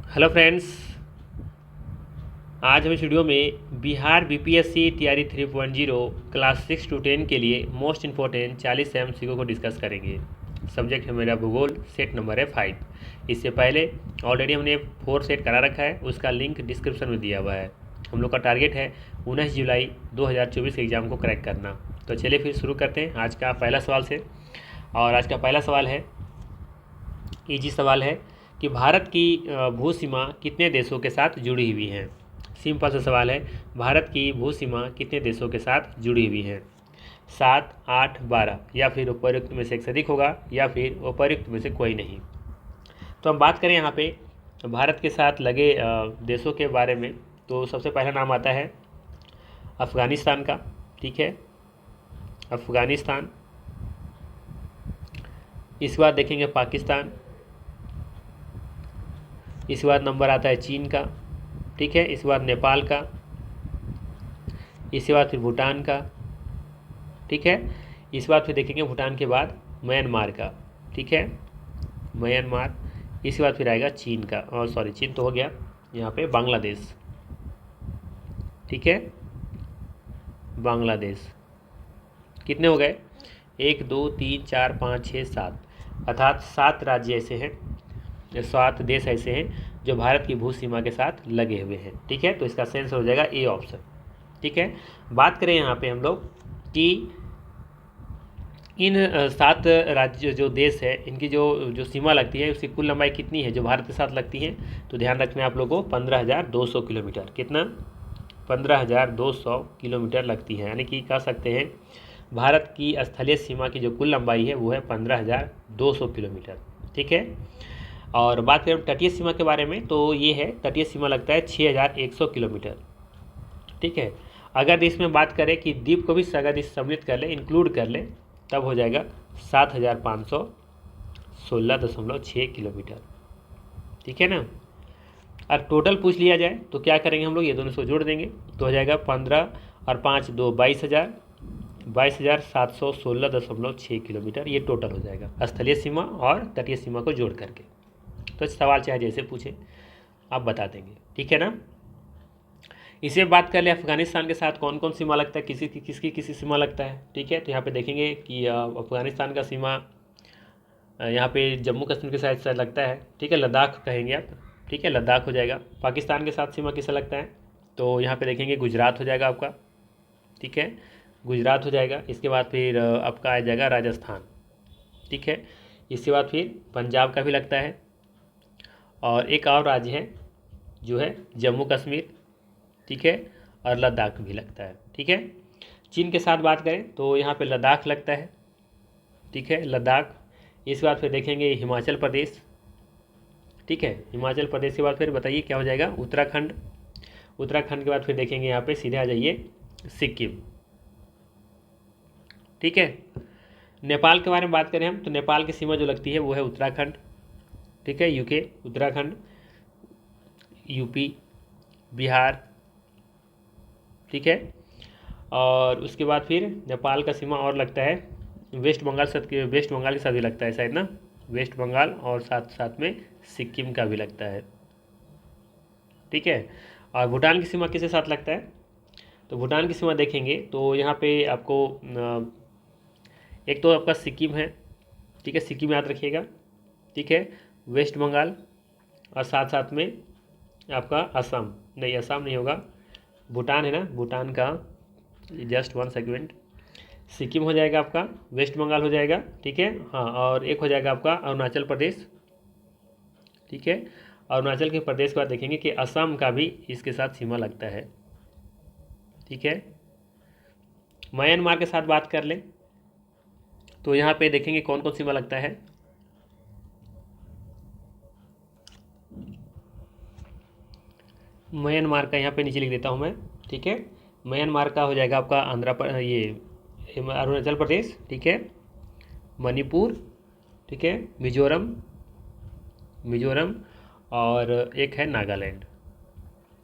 Hello friends, आज हम इस वीडियो में Bihar BPSC TRE 3.0 class 6 to 10 के लिए मोस्ट इम्पोर्टेंट 40 एमसीक्यू को डिस्कस करेंगे। सब्जेक्ट है मेरा भूगोल, सेट नंबर है 5। इससे पहले ऑलरेडी हमने 4 सेट करा रखा है, उसका लिंक डिस्क्रिप्शन में दिया हुआ है। हम लोग का टारगेट है 19 जुलाई 2024 के एग्ज़ाम को क्रैक करना। तो चलिए फिर शुरू करते हैं आज का पहला सवाल से। और आज का पहला सवाल है, इजी सवाल है कि भारत की भू सीमा कितने देशों के साथ जुड़ी हुई है। सिंपल सा सवाल है, भारत की भू सीमा कितने देशों के साथ जुड़ी हुई है। 7, 8, 12 या फिर उपर्युक्त में से एक से अधिक होगा या फिर उपर्युक्त में से कोई नहीं। तो हम बात करें यहाँ पे भारत के साथ लगे देशों के बारे में, तो सबसे पहला नाम आता है अफ़गानिस्तान का। ठीक है, अफ़गानिस्तान। इसके बाद देखेंगे पाकिस्तान। इसके बाद नंबर आता है चीन का। ठीक है, इसके बाद नेपाल का। इसके बाद फिर भूटान का। ठीक है, इसके बाद फिर देखेंगे भूटान के बाद म्यांमार का। ठीक है, म्यांमार। इसके बाद फिर आएगा चीन का, और सॉरी चीन तो हो गया, यहाँ पे बांग्लादेश। ठीक है, बांग्लादेश। कितने हो गए? 1, 2, 3, 4, 5, 6, 7, अर्थात 7 राज्य ऐसे हैं, 7 देश ऐसे हैं जो भारत की भू सीमा के साथ लगे हुए हैं। ठीक है, तो इसका सेंस हो जाएगा ए ऑप्शन। ठीक है, बात करें यहाँ पे हम लोग कि इन 7 राज्य जो देश है, इनकी जो सीमा लगती है उसकी कुल लंबाई कितनी है जो भारत के साथ लगती है। तो ध्यान रखना है आप लोगों को, 15,200 किलोमीटर। कितना? 15,200 किलोमीटर लगती है, यानी कि कह सकते हैं भारत की स्थलीय सीमा की जो कुल लंबाई है वो है 15,200 किलोमीटर। ठीक है, और बात करें तटीय सीमा के बारे में, तो ये है तटीय सीमा लगता है 6,100 किलोमीटर। ठीक है, अगर इसमें बात करें कि द्वीप को भी अगर इस सम्मिलित कर ले, इंक्लूड कर ले, तब हो जाएगा 7,516.6 किलोमीटर। ठीक है ना। और टोटल पूछ लिया जाए तो क्या करेंगे हम लोग, ये दोनों को जोड़ देंगे तो हो जाएगा 15 और 5 2 22,000, 22,716.6 किलोमीटर। ये टोटल हो जाएगा स्थलीय सीमा और तटीय सीमा को जोड़ करके। तो सवाल चाहे जैसे पूछे आप बता देंगे। ठीक है ना। इसे बात कर ले अफगानिस्तान के साथ कौन कौन सीमा लगता है, किसकी सीमा लगता है। ठीक है, तो यहाँ पे देखेंगे कि अफगानिस्तान का सीमा यहाँ पे जम्मू कश्मीर के साथ लगता है। ठीक है, लद्दाख कहेंगे आप। ठीक है, लद्दाख हो जाएगा। पाकिस्तान के साथ सीमा किसे लगता है, तो यहाँ पे देखेंगे गुजरात हो जाएगा आपका। ठीक है, गुजरात हो जाएगा। इसके बाद फिर आपका आ जाएगा राजस्थान। ठीक है, इसके बाद फिर पंजाब का भी लगता है, और एक और राज्य है जो है जम्मू कश्मीर। ठीक है, और लद्दाख भी लगता है। ठीक है, चीन के साथ बात करें तो यहाँ पे लद्दाख लगता है। ठीक है, लद्दाख। इसके बाद फिर देखेंगे हिमाचल प्रदेश। ठीक है, हिमाचल प्रदेश के बाद फिर बताइए क्या हो जाएगा, उत्तराखंड। उत्तराखंड के बाद फिर देखेंगे यहाँ पे सीधे आ जाइए सिक्किम। ठीक है, नेपाल के बारे में बात करें हम, तो नेपाल की सीमा जो लगती है वो है उत्तराखंड। ठीक है, यूके, उत्तराखंड, यूपी, बिहार। ठीक है, और उसके बाद फिर नेपाल का सीमा और लगता है वेस्ट बंगाल के साथ भी लगता है शायद ना, वेस्ट बंगाल, और साथ साथ में सिक्किम का भी लगता है। ठीक है, और भूटान की सीमा किसके साथ लगता है, तो भूटान की सीमा देखेंगे तो यहाँ पे आपको एक तो आपका सिक्किम है। ठीक है, सिक्किम याद रखिएगा। ठीक है, वेस्ट बंगाल, और साथ साथ में आपका असम, नहीं असम नहीं होगा, भूटान है ना, भूटान का जस्ट 1 सेकेंड, सिक्किम हो जाएगा आपका, वेस्ट बंगाल हो जाएगा। ठीक है, हाँ, और एक हो जाएगा आपका अरुणाचल प्रदेश। ठीक है, अरुणाचल के प्रदेश के बाद देखेंगे कि असम का भी इसके साथ सीमा लगता है। ठीक है, म्यांमार के साथ बात कर लें तो यहाँ पे देखेंगे कौन कौन सीमा लगता है। म्यांमार का यहाँ पे नीचे लिख देता हूँ मैं। ठीक है, म्यांमार का हो जाएगा आपका अरुणाचल प्रदेश। ठीक है, मणिपुर। ठीक है, मिजोरम, और एक है नागालैंड।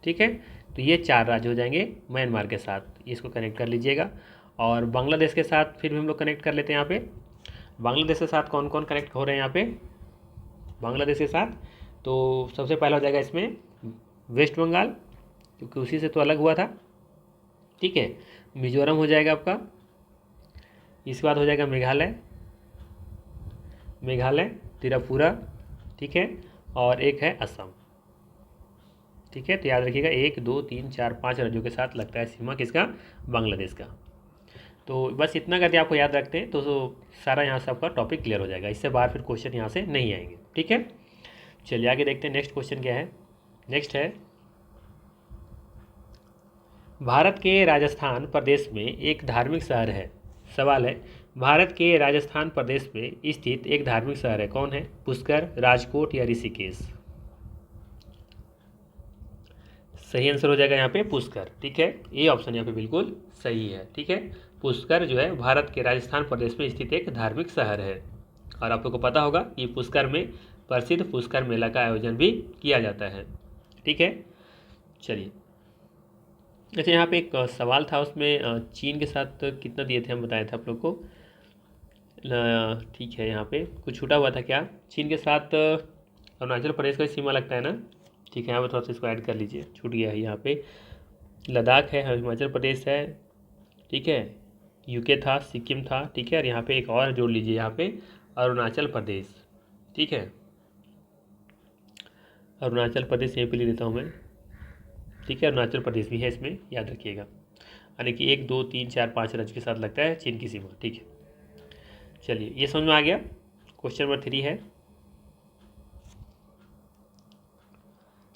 ठीक है, तो ये 4 राज्य हो जाएंगे म्यांमार के साथ, इसको कनेक्ट कर लीजिएगा। और बांग्लादेश के साथ फिर भी हम लोग कनेक्ट कर लेते हैं। यहाँ पे बांग्लादेश के साथ कौन कौन कनेक्ट हो रहे हैं यहाँ पे बांग्लादेश के साथ, तो सबसे पहला हो जाएगा इसमें वेस्ट बंगाल, क्योंकि उसी से तो अलग हुआ था। ठीक है, मिजोरम हो जाएगा आपका। इसके बाद हो जाएगा मेघालय, त्रिपुरा, ठीक है, और एक है असम। ठीक है, तो याद रखिएगा 1 2 3 4 5 राज्यों के साथ लगता है सीमा किसका, बांग्लादेश का। तो बस इतना करके आपको याद रखते हैं तो सारा यहाँ से आपका टॉपिक क्लियर हो जाएगा। इससे बाहर फिर क्वेश्चन यहाँ से नहीं आएंगे। ठीक है, चलिए आगे देखते हैं नेक्स्ट क्वेश्चन क्या है। नेक्स्ट है, भारत के राजस्थान प्रदेश में एक धार्मिक शहर है। सवाल है, भारत के राजस्थान प्रदेश में स्थित एक धार्मिक शहर है, कौन है? पुष्कर, राजकोट या ऋषिकेश? सही आंसर हो जाएगा यहाँ पे पुष्कर। ठीक है, ये ऑप्शन यहाँ पे बिल्कुल सही है। ठीक है, पुष्कर जो है भारत के राजस्थान प्रदेश में स्थित एक धार्मिक शहर है। और आप लोग को पता होगा कि पुष्कर में प्रसिद्ध पुष्कर मेला का आयोजन भी किया जाता है। ठीक है, चलिए अच्छा, यहाँ पे एक सवाल था, उसमें चीन के साथ कितना दिए थे हम बताए थे आप लोग को। ठीक है, यहाँ पे कुछ छूटा हुआ था क्या? चीन के साथ अरुणाचल प्रदेश का सीमा लगता है ना। ठीक है, यहाँ पे थोड़ा सा इसको ऐड कर लीजिए, छूट गया है। यहाँ पे लद्दाख है, हिमाचल प्रदेश है, ठीक है, यूके था, सिक्किम था, ठीक है, और यहाँ पे एक और जोड़ लीजिए, यहाँ पे अरुणाचल प्रदेश। ठीक है, अरुणाचल प्रदेश यहीं पे लिख देता हूँ मैं। ठीक है, अरुणाचल प्रदेश भी है इसमें, याद रखिएगा। यानी कि 1 2 3 4 5 राज्य के साथ लगता है चीन की सीमा। ठीक है, चलिए ये समझ में आ गया। क्वेश्चन नंबर 3 है,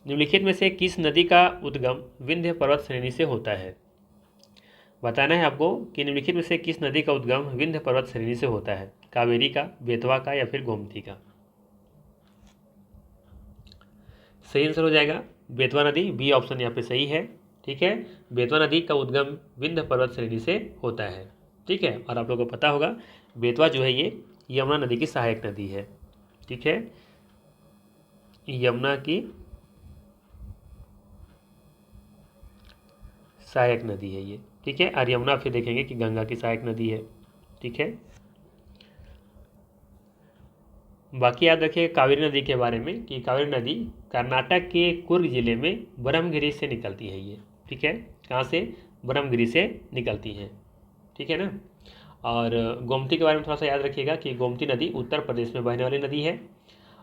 निम्नलिखित में से किस नदी का उद्गम विंध्य पर्वत श्रेणी से होता है? बताना है आपको कि निम्नलिखित में से किस नदी का उद्गम विंध्य पर्वत श्रेणी से होता है। कावेरी का, बेतवा का या फिर गोमती का? सही आंसर हो जाएगा बेतवा नदी, बी ऑप्शन यहाँ पे सही है। ठीक है, बेतवा नदी का उद्गम विंध्य पर्वत श्रेणी से होता है। ठीक है, और आप लोगों को पता होगा बेतवा जो है ये यमुना नदी की सहायक नदी है। ठीक है, यमुना की सहायक नदी है ये। ठीक है, और यमुना फिर देखेंगे कि गंगा की सहायक नदी है। ठीक है, बाकी याद रखिए कावेरी नदी के बारे में कि कावेरी नदी कर्नाटक के कुर्ग जिले में ब्रह्मगिरी से निकलती है ये। ठीक है, कहाँ से? ब्रह्मगिरी से निकलती है। ठीक है ना। और गोमती के बारे में थोड़ा सा याद रखिएगा कि गोमती नदी उत्तर प्रदेश में बहने वाली नदी है,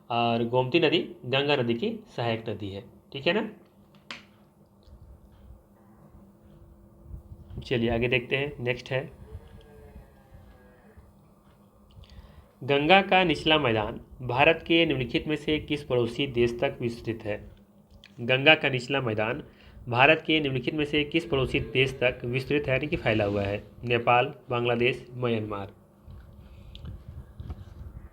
और गोमती नदी गंगा नदी की सहायक नदी है। ठीक है ना। चलिए आगे देखते हैं। नेक्स्ट है, गंगा का निचला मैदान भारत के निम्नलिखित में से किस पड़ोसी देश तक विस्तृत है? गंगा का निचला मैदान भारत के निम्नलिखित में से किस पड़ोसी देश तक विस्तृत है, यानी कि फैला हुआ है? नेपाल, बांग्लादेश, म्यांमार?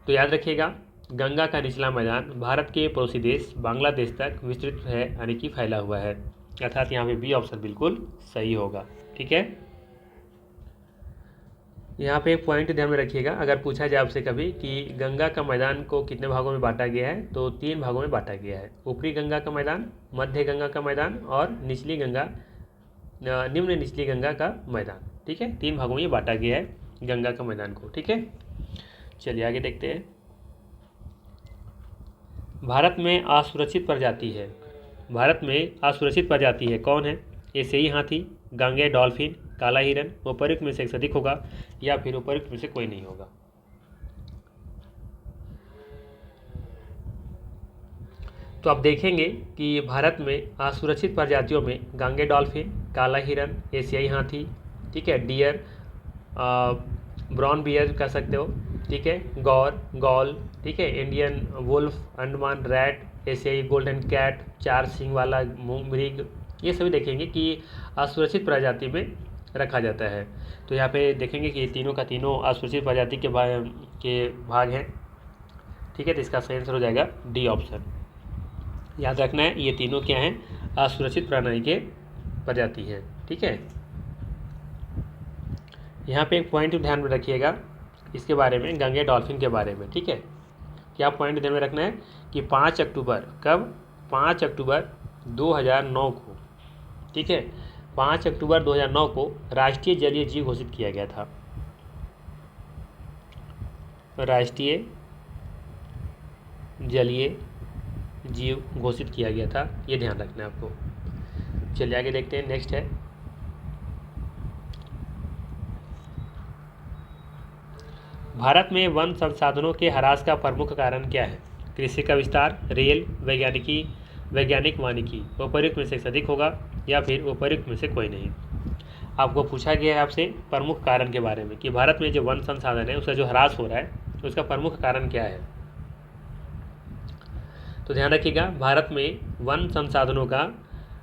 तो याद रखिएगा गंगा का निचला मैदान भारत के पड़ोसी देश बांग्लादेश तक विस्तृत है, यानी कि फैला हुआ है। अर्थात यहाँ पे बी ऑप्शन बिल्कुल सही होगा। ठीक है, यहाँ पे एक पॉइंट ध्यान में रखिएगा, अगर पूछा जाए आपसे कभी कि गंगा का मैदान को कितने भागों में बांटा गया है, तो 3 भागों में बांटा गया है। ऊपरी गंगा का मैदान, मध्य गंगा का मैदान और निचली गंगा, निम्न निचली गंगा का मैदान। ठीक है, 3 भागों में ये बांटा गया है गंगा का मैदान को। ठीक है, चलिए आगे देखते हैं। भारत में असुरक्षित प्रजाति है, भारत में असुरक्षित प्रजाति है, कौन है? एशियाई हाथी, गांगे डॉल्फिन, काला हिरन, उपयुक्त में से एक अधिक होगा या फिर उपयुक्त में से कोई नहीं होगा? तो आप देखेंगे कि भारत में असुरक्षित प्रजातियों में गांगे डॉल्फिन, काला हिरन, एशियाई हाथी, ठीक है, डियर, ब्राउन बियर कह सकते हो, ठीक है, गौर, गौल, ठीक है, इंडियन वुल्फ, अंडमान रैट, एशियाई गोल्डन कैट, 4 सींग वाला मृग, ये सभी देखेंगे कि असुरक्षित प्रजाति में रखा जाता है। तो यहाँ पे देखेंगे कि तीनों का तीनों असुरक्षित प्रजाति के भाग हैं। ठीक है, तो इसका सही आंसर हो जाएगा डी ऑप्शन। याद रखना है ये तीनों क्या हैं? असुरक्षित प्राणी के प्रजाति हैं। ठीक है, यहाँ पे एक पॉइंट ध्यान में रखिएगा इसके बारे में, गंगे डॉल्फिन के बारे में। ठीक है, क्या पॉइंट ध्यान में रखना है कि 5 अक्टूबर, कब? 5 अक्टूबर 2009 को, ठीक है, 5 अक्टूबर 2009 को राष्ट्रीय जलीय जीव घोषित किया गया था। राष्ट्रीय जलीय जीव घोषित किया गया था, ये ध्यान रखना है आपको। चलिए आगे देखते हैं। नेक्स्ट है भारत में वन संसाधनों के ह्रास का प्रमुख कारण क्या है? कृषि का विस्तार, रेल, वैज्ञानिक वानिकी। उपर्युक्त में से अधिक होगा या फिर उपर्युक्त में से कोई नहीं। आपको पूछा गया है आपसे प्रमुख कारण के बारे में कि भारत में जो वन संसाधन है उसका जो ह्रास हो रहा है उसका प्रमुख कारण क्या है। तो ध्यान रखिएगा, भारत में वन संसाधनों का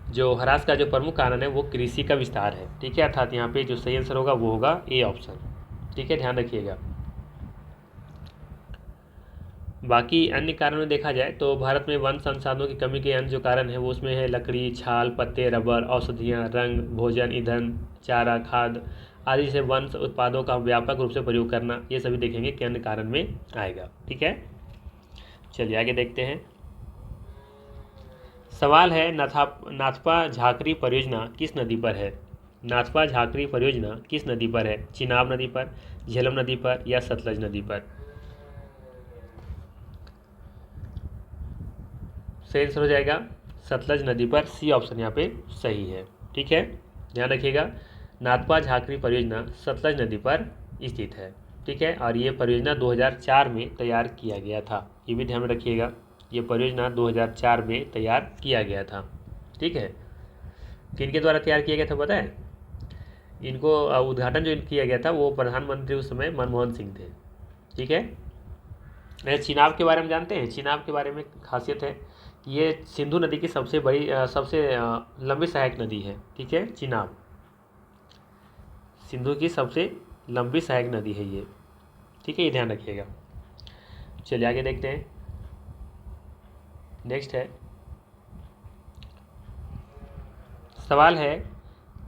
जो ह्रास का जो प्रमुख कारण है वो कृषि का विस्तार है। ठीक है, अर्थात यहाँ पे जो सही आंसर होगा वो होगा ए ऑप्शन। ठीक है, ध्यान रखिएगा। बाकी अन्य कारण में देखा जाए तो भारत में वन संसाधनों की कमी के अन्य जो कारण है वो उसमें है लकड़ी, छाल, पत्ते, रबर, औषधियाँ, रंग, भोजन, ईंधन, चारा, खाद आदि से वन उत्पादों का व्यापक रूप से प्रयोग करना, ये सभी देखेंगे कि अन्य कारण में आएगा। ठीक है, चलिए आगे देखते हैं। सवाल है नाथपा झाकरी परियोजना किस नदी पर है? नाथपा झाकरी परियोजना किस नदी पर है? चिनाब नदी पर, झेलम नदी पर या सतलज नदी पर? सही आंसर हो जाएगा सतलज नदी पर, सी ऑप्शन यहाँ पे सही है। ठीक है, ध्यान रखिएगा, नाथपा झाकरी परियोजना सतलज नदी पर स्थित है। ठीक है, और ये परियोजना 2004 में तैयार किया गया था, ये भी ध्यान में रखिएगा। ये परियोजना 2004 में तैयार किया गया था। ठीक है, किनके द्वारा तैयार किया गया था पता है? इनको उद्घाटन जो किया गया था वो प्रधानमंत्री उस समय मनमोहन सिंह थे। ठीक है, चिनाब के बारे में जानते हैं? चिनाब के बारे में खासियत है, ये सिंधु नदी की सबसे बड़ी सबसे लंबी सहायक नदी है। ठीक है, चिनाब सिंधु की सबसे लंबी सहायक नदी है ये। ठीक है, ये ध्यान रखिएगा। चलिए आगे देखते हैं। नेक्स्ट है सवाल है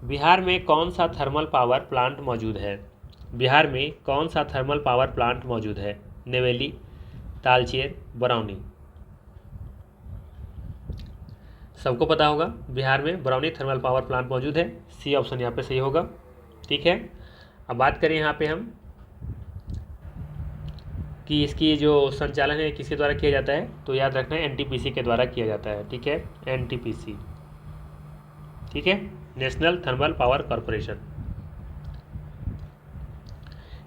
बिहार में कौन सा थर्मल पावर प्लांट मौजूद है? बिहार में कौन सा थर्मल पावर प्लांट मौजूद है? नेवेली, तालचेर, बरौनी। सबको पता होगा बिहार में बरौनी थर्मल पावर प्लांट मौजूद है, सी ऑप्शन यहाँ पे सही होगा। ठीक है, अब बात करें यहाँ पे हम कि इसकी जो संचालन है किसके द्वारा किया जाता है, तो याद रखना है एनटीपीसी के द्वारा किया जाता है। ठीक है, एनटीपीसी। ठीक है, नेशनल थर्मल पावर कॉरपोरेशन।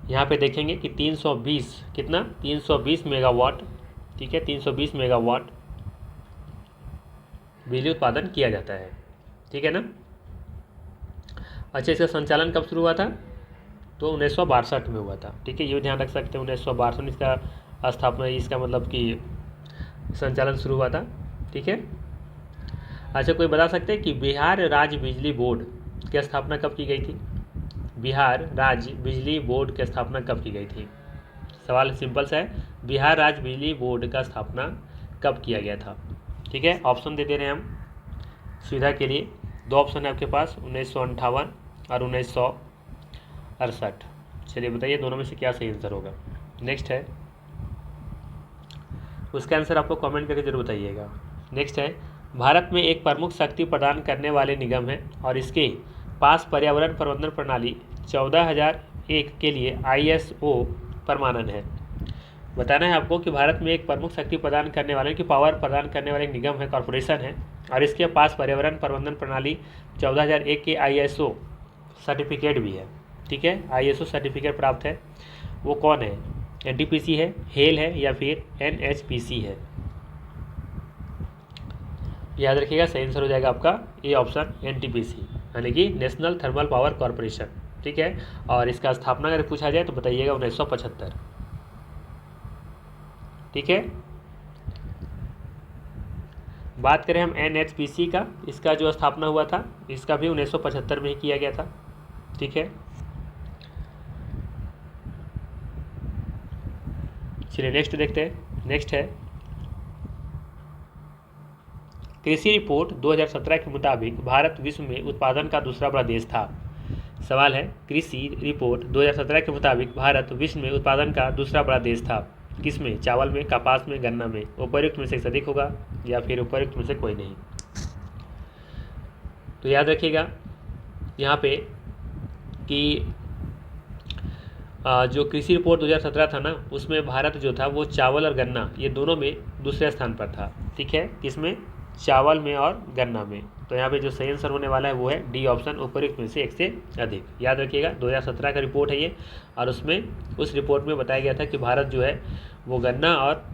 यहाँ पे देखेंगे कि 320 कितना 320 मेगावाट। ठीक है, 320 मेगावाट बिजली उत्पादन किया जाता है। ठीक है ना। अच्छा, इसका संचालन कब शुरू हुआ था? तो 1962 में हुआ था। ठीक है, ये ध्यान रख सकते हैं, 1962 में इसका स्थापना, इसका मतलब कि संचालन शुरू हुआ था। ठीक है। अच्छा, कोई बता सकते हैं कि बिहार राज्य बिजली बोर्ड की स्थापना कब की गई थी? बिहार राज्य बिजली बोर्ड की स्थापना कब की गई थी? सवाल सिंपल सा है, बिहार राज्य बिजली बोर्ड का स्थापना कब किया गया था? ठीक है, ऑप्शन दे दे रहे हैं हम सुविधा के लिए। दो ऑप्शन है आपके पास, 1958 और 1968। चलिए बताइए दोनों में से क्या सही आंसर होगा। नेक्स्ट है, उसका आंसर आपको कमेंट करके जरूर बताइएगा। नेक्स्ट है, भारत में एक प्रमुख शक्ति प्रदान करने वाले निगम है और इसके पास पर्यावरण प्रबंधन प्रणाली 14001 के लिए ISO प्रमाणन है। बताना है आपको कि भारत में एक प्रमुख शक्ति प्रदान करने वाले की पावर प्रदान करने वाले निगम है, कॉरपोरेशन है, और इसके पास पर्यावरण प्रबंधन प्रणाली 14001 के ISO सर्टिफिकेट भी है। ठीक है, ISO सर्टिफिकेट प्राप्त है। वो कौन है? NTPC है, हेल है या फिर NHPC है? याद रखिएगा, सही आंसर हो जाएगा आपका ए ऑप्शन NTPC, यानी कि नेशनल थर्मल पावर कॉरपोरेशन। ठीक है, और इसका स्थापना अगर पूछा जाए तो बताइएगा 1975। ठीक है, बात करें हम NHPC का, इसका जो स्थापना हुआ था इसका भी 1975 में ही किया गया था। ठीक है, चलिए नेक्स्ट देखते हैं। नेक्स्ट है, कृषि रिपोर्ट 2017 के मुताबिक भारत विश्व में उत्पादन का दूसरा बड़ा देश था। सवाल है, कृषि रिपोर्ट 2017 के मुताबिक भारत विश्व में उत्पादन का दूसरा बड़ा देश था। किसमें? चावल में, कपास में, गन्ना में। उपर्युक्त में से अधिक होगा या फिर उपर्युक्त में से कोई नहीं। तो याद रखिएगा यहाँ पे कि जो कृषि रिपोर्ट 2017 था ना, उसमें भारत जो था वो चावल और गन्ना ये दोनों में दूसरे स्थान पर था। ठीक है, किसमें, चावल में और गन्ना में। तो यहाँ पे जो सही आंसर होने वाला है वो है डी ऑप्शन, उपरोक्त में से एक से अधिक। याद रखिएगा 2017 का रिपोर्ट है ये, और उसमें उस रिपोर्ट में बताया गया था कि भारत जो है वो गन्ना और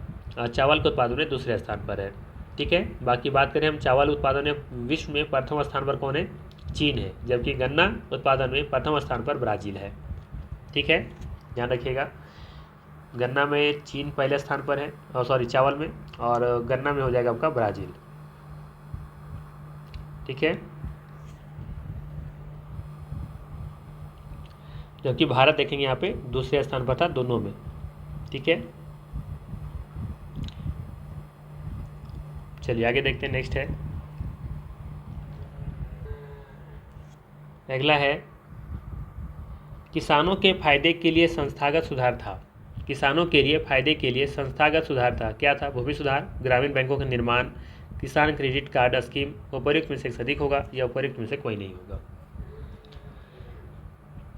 चावल के उत्पादन में दूसरे स्थान पर है। ठीक है, बाकी बात करें हम चावल उत्पादन में विश्व में प्रथम स्थान पर कौन है, चीन है, जबकि गन्ना उत्पादन में प्रथम स्थान पर ब्राज़ील है। ठीक है, ध्यान रखिएगा, गन्ना में चीन पहले स्थान पर है, और सॉरी चावल में, और गन्ना में हो जाएगा आपका ब्राज़ील। ठीक है, जबकि भारत देखेंगे यहाँ पे दूसरे स्थान पर था दोनों में। ठीक है, चलिए आगे देखते हैं। नेक्स्ट है, अगला है, किसानों के फायदे के लिए संस्थागत सुधार था। किसानों के लिए फायदे के लिए संस्थागत सुधार था, क्या था, भूमि सुधार, ग्रामीण बैंकों का निर्माण, किसान क्रेडिट कार्ड स्कीम, उपरोक्त में से अधिक होगा या उपरोक्त में से कोई नहीं होगा।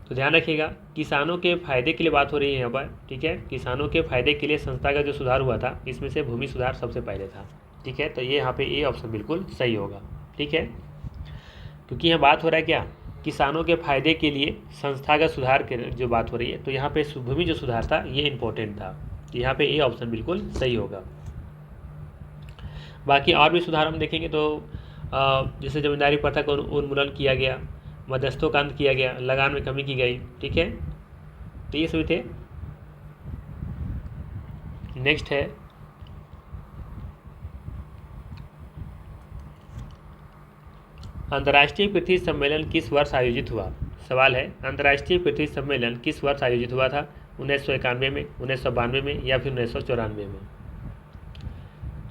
तो ध्यान रखिएगा, किसानों के फायदे के लिए बात हो रही है यहाँ पर। ठीक है, किसानों के फायदे के लिए संस्थागत जो सुधार हुआ था, इसमें से भूमि सुधार सबसे पहले था। ठीक है, तो ये यहाँ पे ए ऑप्शन बिल्कुल सही होगा। ठीक है, क्योंकि यहाँ बात हो रहा है क्या, किसानों के फायदे के लिए संस्थागत सुधार के जो बात हो रही है, तो यहाँ पे भूमि जो सुधार था ये इंपॉर्टेंट था, तो यहाँ पे ए ऑप्शन बिल्कुल सही होगा। बाकी और भी सुधार हम देखेंगे तो जैसे जमींदारी प्रथा का उन्मूलन किया गया, मध्यस्थों का अंत किया गया, लगान में कमी की गई। ठीक है, तो ये सभी थे। नेक्स्ट है, अंतर्राष्ट्रीय पृथ्वी सम्मेलन किस वर्ष आयोजित हुआ। सवाल है, अंतर्राष्ट्रीय पृथ्वी सम्मेलन किस वर्ष आयोजित हुआ था, 1991 में, 1992 में या फिर 1994 में।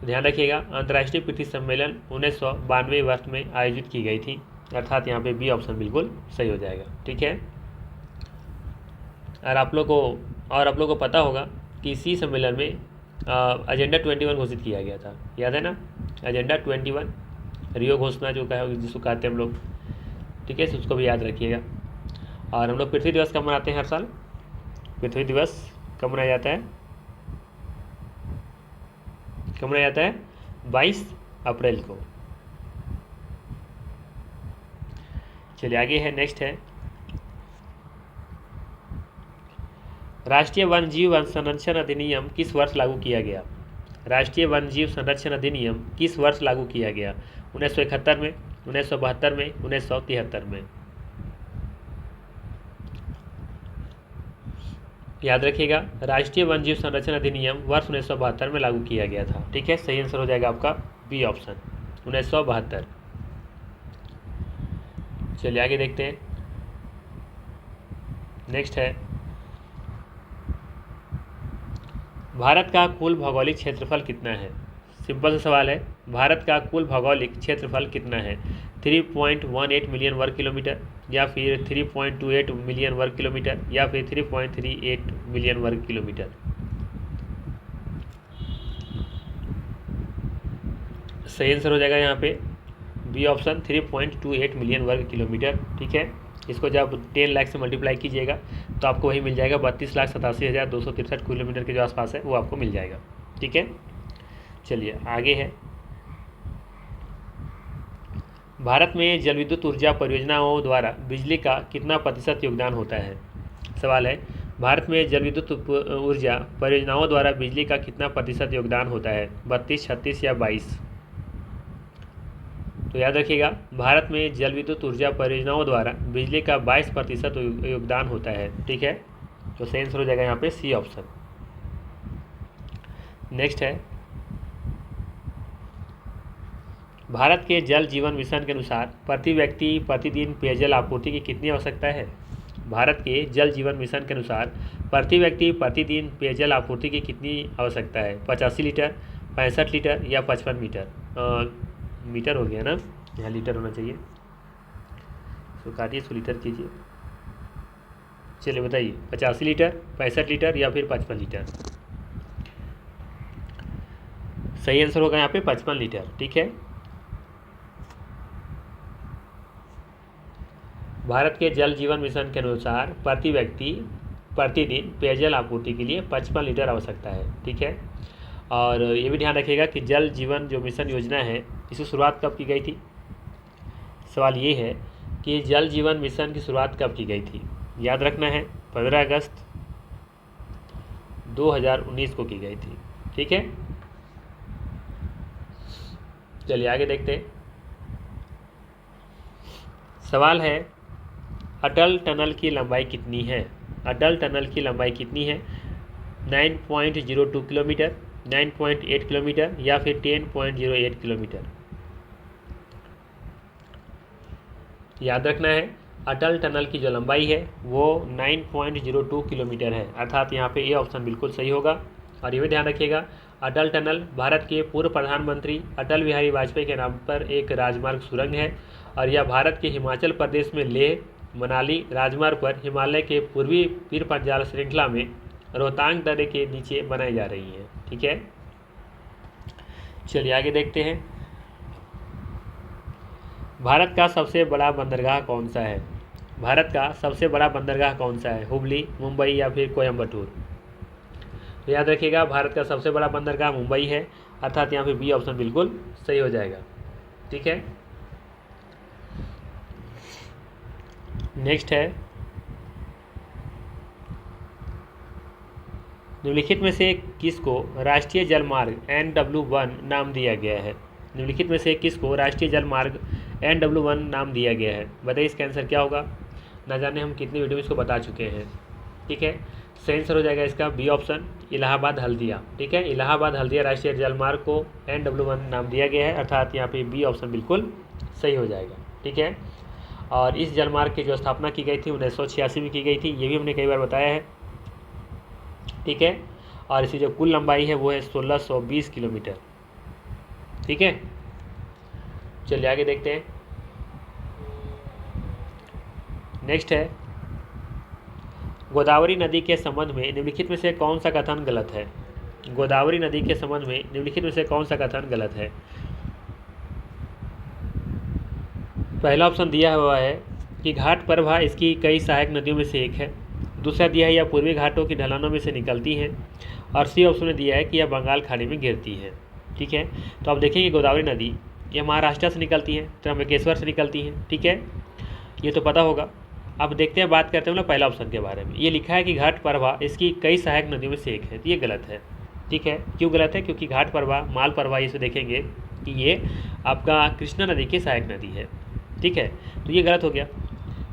तो ध्यान रखिएगा, अंतर्राष्ट्रीय पृथ्वी सम्मेलन 1992 वर्ष में आयोजित की गई थी, अर्थात यहाँ पे बी ऑप्शन बिल्कुल सही हो जाएगा। ठीक है, और आप लोग को पता होगा कि इसी सम्मेलन में एजेंडा 21 घोषित किया गया था, याद है ना, एजेंडा 21, रियो घोषणा जो जिसको कहते हैं हम लोग। ठीक है, उसको भी याद रखिएगा। और हम लोग पृथ्वी दिवस कब मनाते हैं हर साल, पृथ्वी दिवस कब मनाया जाता है, 22 अप्रैल को। चलिए आगे है, नेक्स्ट है, राष्ट्रीय वन्यजीव संरक्षण अधिनियम किस वर्ष लागू किया गया। राष्ट्रीय वन्यजीव संरक्षण अधिनियम किस वर्ष लागू किया गया, 1971 में, 1972 में, 1973 में। याद रखिएगा, राष्ट्रीय वन्यजीव संरक्षण अधिनियम वर्ष 1972 में लागू किया गया था। ठीक है, सही आंसर हो जाएगा आपका बी ऑप्शन, 1972। चलिए आगे देखते हैं। नेक्स्ट है, भारत का कुल भौगोलिक क्षेत्रफल कितना है। सिंपल सा सवाल है, भारत का कुल भौगोलिक क्षेत्रफल कितना है, 3.18 मिलियन वर्ग किलोमीटर, या फिर 3.28 मिलियन वर्ग किलोमीटर, या फिर 3.38 मिलियन वर्ग किलोमीटर। सही आंसर हो जाएगा यहाँ पे बी ऑप्शन, 3.28 मिलियन वर्ग किलोमीटर। ठीक है, इसको जब 10 लाख से मल्टीप्लाई कीजिएगा तो आपको वही मिल जाएगा, 32,87,263 किलोमीटर के जो आसपास है वो आपको मिल जाएगा। ठीक है, चलिए आगे है, भारत में जल विद्युत ऊर्जा परियोजनाओं द्वारा बिजली का कितना प्रतिशत योगदान होता है। सवाल है, भारत में जल विद्युत ऊर्जा परियोजनाओं द्वारा बिजली का कितना प्रतिशत योगदान होता है, 32, 36 या 22। तो याद रखिएगा, भारत में जल विद्युत ऊर्जा परियोजनाओं द्वारा बिजली का 22% योगदान होता है। ठीक है, तो सही आंसर हो जाएगा यहाँ पे सी ऑप्शन। नेक्स्ट है, भारत के जल जीवन मिशन के अनुसार प्रति व्यक्ति प्रतिदिन पेयजल आपूर्ति की कितनी आवश्यकता है। भारत के जल जीवन मिशन के अनुसार प्रति व्यक्ति प्रतिदिन पेयजल आपूर्ति की कितनी आवश्यकता है, 85 लीटर, 65 लीटर या 55 मीटर। मीटर हो गया ना, यहाँ लीटर होना चाहिए, तो काटिए, इसको लीटर कीजिए। चलिए बताइए, 85 लीटर, 65 लीटर या फिर 55 लीटर। सही आंसर होगा यहाँ पे 55 लीटर। ठीक है, भारत के जल जीवन मिशन के अनुसार प्रति व्यक्ति प्रतिदिन पेयजल आपूर्ति के लिए 55 लीटर आवश्यकता है। ठीक है, और ये भी ध्यान रखिएगा कि जल जीवन जो मिशन योजना है इसकी शुरुआत कब की गई थी। सवाल ये है कि जल जीवन मिशन की शुरुआत कब की गई थी। याद रखना है 15 अगस्त 2019 को की गई थी। ठीक है, चलिए आगे देखते हैं। सवाल है अटल टनल की लंबाई कितनी है। अटल टनल की लंबाई कितनी है। 9.02 किलोमीटर, 9.8 किलोमीटर या फिर 10.08 किलोमीटर। याद रखना है अटल टनल की जो लंबाई है वो 9.02 किलोमीटर है, अर्थात यहाँ पे ये ऑप्शन बिल्कुल सही होगा। और ये भी ध्यान रखिएगा अटल टनल भारत के पूर्व प्रधानमंत्री अटल बिहारी वाजपेयी के नाम पर एक राजमार्ग सुरंग है और यह भारत के हिमाचल प्रदेश में लेह मनाली राजमार्ग पर हिमालय के पूर्वी पीर पंजाल श्रृंखला में रोहतांग दर्रे के नीचे बनाई जा रही है। ठीक है, चलिए आगे देखते हैं। भारत का सबसे बड़ा बंदरगाह कौन सा है। भारत का सबसे बड़ा बंदरगाह कौन सा है। हुबली, मुंबई या फिर कोयम्बटूर। तो याद रखिएगा भारत का सबसे बड़ा बंदरगाह मुंबई है, अर्थात यहाँ पे बी ऑप्शन बिल्कुल सही हो जाएगा। ठीक है, नेक्स्ट है निम्नलिखित में से किसको राष्ट्रीय जलमार्ग NW1 नाम दिया गया है। निम्नलिखित में से किसको राष्ट्रीय जलमार्ग NW1 नाम दिया गया है। बताइए इसका आंसर क्या होगा। ना जाने हम कितनी वीडियो में इसको बता चुके हैं। ठीक है, सही आंसर हो जाएगा इसका बी ऑप्शन इलाहाबाद हल्दिया। ठीक है, इलाहाबाद हल्दिया राष्ट्रीय जलमार्ग को NW1 नाम दिया गया है, अर्थात यहाँ पे बी ऑप्शन बिल्कुल सही हो जाएगा। ठीक है, और इस जलमार्ग की जो स्थापना की गई थी 1986 में की गई थी, ये भी हमने कई बार बताया है। ठीक है, और इसकी जो कुल लंबाई है वो है 1620 किलोमीटर। ठीक है, चलिए आगे देखते हैं। नेक्स्ट है गोदावरी नदी के संबंध में निम्नलिखित में से कौन सा कथन गलत है। गोदावरी नदी के संबंध में निम्नलिखित में से कौन सा कथन गलत है। पहला ऑप्शन दिया हुआ है कि घाट प्रभा इसकी कई सहायक नदियों में से एक है। दूसरा दिया है यह पूर्वी घाटों की ढलानों में से निकलती है। और सी ऑप्शन में दिया है कि यह बंगाल खाड़ी में गिरती है। ठीक है, तो आप देखेंगे गोदावरी नदी यह महाराष्ट्र से निकलती है, त्र्यंबकेश्वर से निकलती है। ठीक है, ये तो पता होगा। अब देखते हैं, बात करते हैं ना पहला ऑप्शन के बारे में। ये लिखा है कि घाट प्रभा इसकी कई सहायक नदियों में से एक है, तो ये गलत है। ठीक है, क्यों गलत है, क्योंकि घाट प्रभा माल प्रभा इसे देखेंगे कि ये आपका कृष्णा नदी की सहायक नदी है। ठीक है, तो ये गलत हो गया।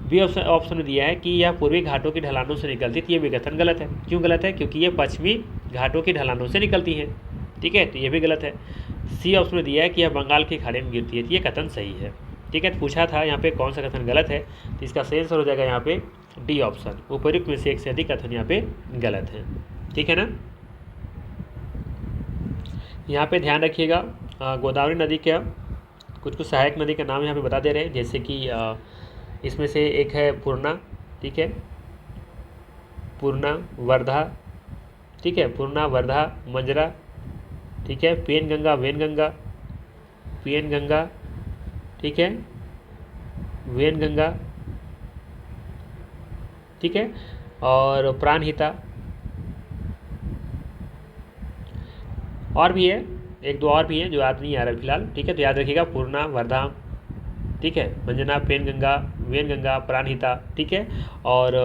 बी ऑप्शन में दिया है कि यह पूर्वी घाटों की ढलानों से निकलती थी, ये भी कथन गलत है। क्यों गलत है, क्योंकि ये पश्चिमी घाटों की ढलानों से निकलती है। ठीक है, तो ये भी गलत है। सी ऑप्शन में दिया है कि यह बंगाल की खाड़ी में गिरती है, तो ये कथन सही है। ठीक है, तो पूछा था यहाँ पे कौन सा कथन गलत है, तो इसका सही आंसर हो जाएगा यहाँ पे डी ऑप्शन, उपयुक्त में से एक से अधिक कथन यहाँ पे गलत है। ठीक है ना, यहाँ पे ध्यान रखिएगा गोदावरी नदी का कुछ सहायक नदी का नाम यहाँ पे बता दे रहे हैं, जैसे कि इसमें से एक है पूर्णा। ठीक है, पूर्णा, वर्धा। ठीक है, पूर्णा, वर्धा, मंजरा। ठीक है, पेनगंगा, वेनगंगा, पेनगंगा। ठीक है, वेनगंगा। ठीक है, और प्राणहिता। और भी है, एक दो और भी है जो याद नहीं आ रहा फिलहाल। ठीक है, तो याद रखिएगा पूर्णा, वर्धा, ठीक है, मंजना, पेनगंगा, वेनगंगा, प्राणहिता। ठीक है, और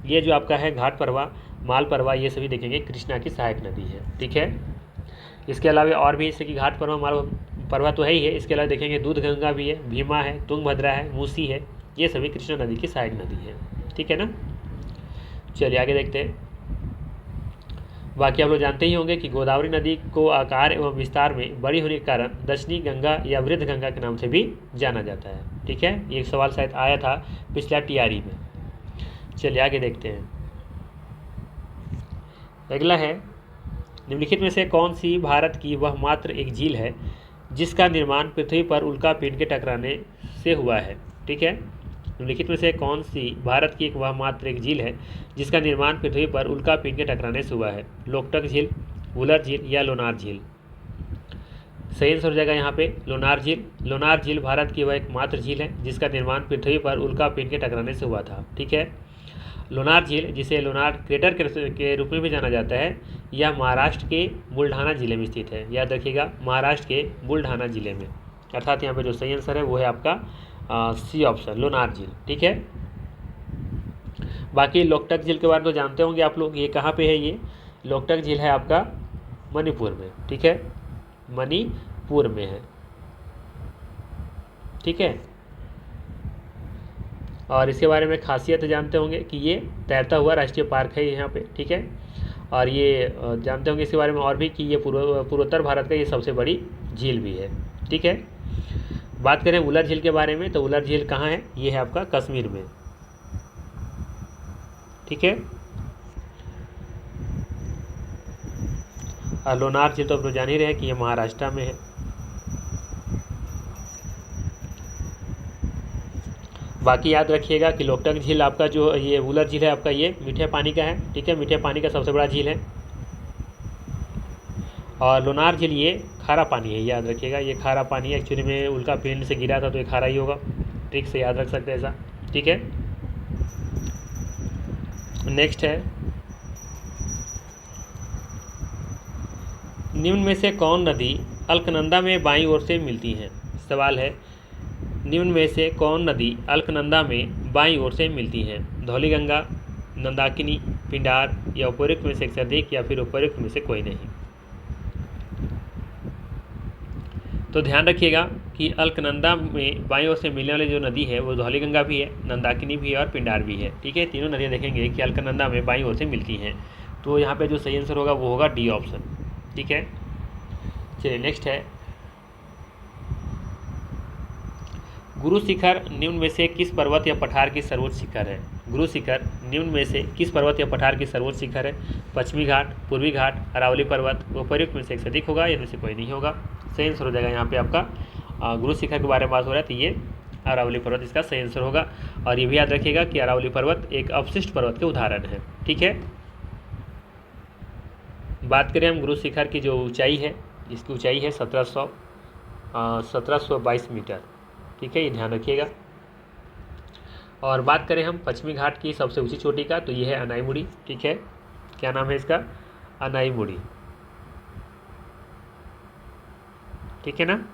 ये जो आपका है घाट प्रभा, माल प्रभा, ये सभी देखेंगे कृष्णा की सहायक नदी है। ठीक है, इसके अलावा और भी जैसे कि घाट प्रभा, माल प्रभा तो है ही है, इसके अलावा देखेंगे दूध गंगा भी है, भीमा है, तुंगभद्रा है, मूसी है, ये सभी कृष्णा नदी की सहायक नदी है। ठीक है ना, चलिए आगे देखते हैं। बाकी आप लोग जानते ही होंगे कि गोदावरी नदी को आकार एवं विस्तार में बड़ी होने के कारण दक्षिणी गंगा या वृद्ध गंगा के नाम से भी जाना जाता है। ठीक है, ये सवाल शायद आया था पिछला टीआरई में। चलिए आगे देखते हैं। अगला है निम्नलिखित में से कौन सी भारत की वह मात्र एक झील है जिसका निर्माण पृथ्वी पर उल्का पिंड के टकराने से हुआ है। ठीक है, निम्नलिखित में से कौन सी भारत की एक वह मात्र एक झील है जिसका निर्माण पृथ्वी पर उल्का पिंड के टकराने से हुआ है। लोकटक झील, वुलर झील या लोनार झील। सही आंसर हो जाएगा यहाँ पे लोनार झील। लोनार झील भारत की वह एकमात्र झील है जिसका निर्माण पृथ्वी पर उल्का पिंड के टकराने से हुआ था। ठीक है, लोनार झील, जिसे लोनार क्रेटर के रूप में भी जाना जाता है, यह महाराष्ट्र के बुल्ढाना जिले में स्थित है। याद रखिएगा, महाराष्ट्र के बुल्ढाना जिले में, अर्थात यहाँ पे जो सही आंसर है वो है आपका सी ऑप्शन, लोनार झील। ठीक है, बाकी लोकटक झील के बारे में तो जानते होंगे आप लोग, ये कहाँ पे है? ये लोकटक झील है आपका मणिपुर में। ठीक है, मणिपुर में है। ठीक है, और इसके बारे में खासियत जानते होंगे कि ये तैरता हुआ राष्ट्रीय पार्क है यहाँ पे। ठीक है, और ये जानते होंगे इसके बारे में और भी कि ये पूर्वोत्तर भारत का ये सबसे बड़ी झील भी है। ठीक है, बात करें उलर झील के बारे में, तो उलर झील कहाँ है? ये है आपका कश्मीर में। ठीक है, और लोनार झील तो आप लोग जान ही रहे हैं कि ये महाराष्ट्र में है। बाकी याद रखिएगा कि लोकटक झील आपका जो ये उलर झील है आपका, ये मीठे पानी का है। ठीक है, मीठे पानी का सबसे बड़ा झील है। और लोनार झील ये खारा पानी है, याद रखिएगा, ये खारा पानी है। एक्चुअली में उल्का पिंड से गिरा था तो ये खारा ही होगा, ट्रिक से याद रख सकते हैं ऐसा। ठीक है, नेक्स्ट है, निम्न में से कौन नदी अलकनंदा में बाईं ओर से मिलती है? सवाल है, निम्न में से कौन नदी अलकनंदा में बाईं ओर से मिलती है? धौलीगंगा, नंदाकिनी, पिंडार, या उपयुक्त में से एक से अधिक, या फिर उपयुक्त में से कोई नहीं। तो ध्यान रखिएगा कि अलकनंदा में बाईं ओर से मिलने वाली जो नदी है वो धौलीगंगा भी है, नंदाकिनी भी है और पिंडार भी है। ठीक है, तीनों नदियाँ देखेंगे कि अलकनंदा में बाईं ओर से मिलती हैं। तो यहाँ पे जो सही आंसर होगा वो होगा डी ऑप्शन। ठीक है, चलिए नेक्स्ट है, गुरु शिखर निम्न में से किस पर्वत या पठार की सर्वोच्च शिखर है? गुरु शिखर निम्न में से किस पर्वत या पठार की सर्वोच्च शिखर है? पश्चिमी घाट, पूर्वी घाट, अरावली पर्वत, उपयुक्त में से एक से अधिक होगा या इनमें से कोई नहीं होगा? सही आंसर हो जाएगा यहाँ पे आपका गुरु शिखर के बारे में बात हो रहा है तो ये अरावली पर्वत इसका सही आंसर होगा। और ये भी याद रखिएगा कि अरावली पर्वत एक अवशिष्ट पर्वत के उदाहरण है। ठीक है, बात करें हम गुरु शिखर की जो ऊंचाई है, इसकी ऊंचाई है 1722 मीटर। ठीक है, ये ध्यान रखिएगा। और बात करें हम पश्चिमी घाट की सबसे ऊंची चोटी का, तो ये है अनाईमुड़ी। ठीक है, क्या नाम है इसका? अनाईमुड़ी। ठीक है ना।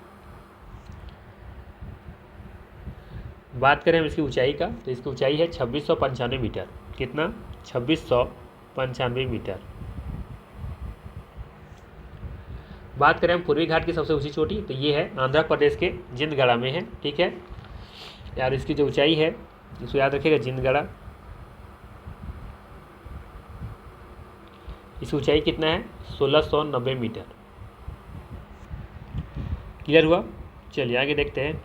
बात करें हम इसकी ऊंचाई का, तो इसकी ऊंचाई है 2695 मीटर। कितना? 2695 मीटर। बात करें हम पूर्वी घाट की सबसे ऊंची चोटी, तो ये है आंध्र प्रदेश के जिंदगढ़ा में है। ठीक है यार, इसकी जो ऊंचाई है इसको याद रखिएगा, जिंदगढ़ा। इसकी ऊंचाई कितना है? 1690 मीटर। क्लियर हुआ? चलिए आगे देखते हैं,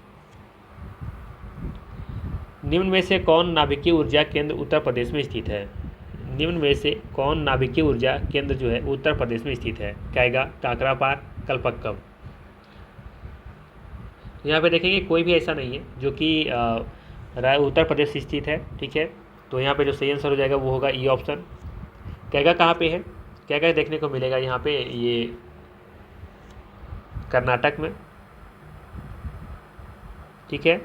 निम्न में से कौन नाभिकीय ऊर्जा केंद्र उत्तर प्रदेश में स्थित है? निम्न में से कौन नाभिकीय ऊर्जा केंद्र जो है उत्तर प्रदेश में स्थित है? कैगा, काकरापार, कल्पक्कम। यहाँ पे देखेंगे कोई भी ऐसा नहीं है जो कि उत्तर प्रदेश से स्थित है। ठीक है, तो यहाँ पे जो सही आंसर हो जाएगा वो होगा ई ऑप्शन। कैगा कहाँ पे है? कैगा देखने को मिलेगा यहाँ पे, ये कर्नाटक में। ठीक है,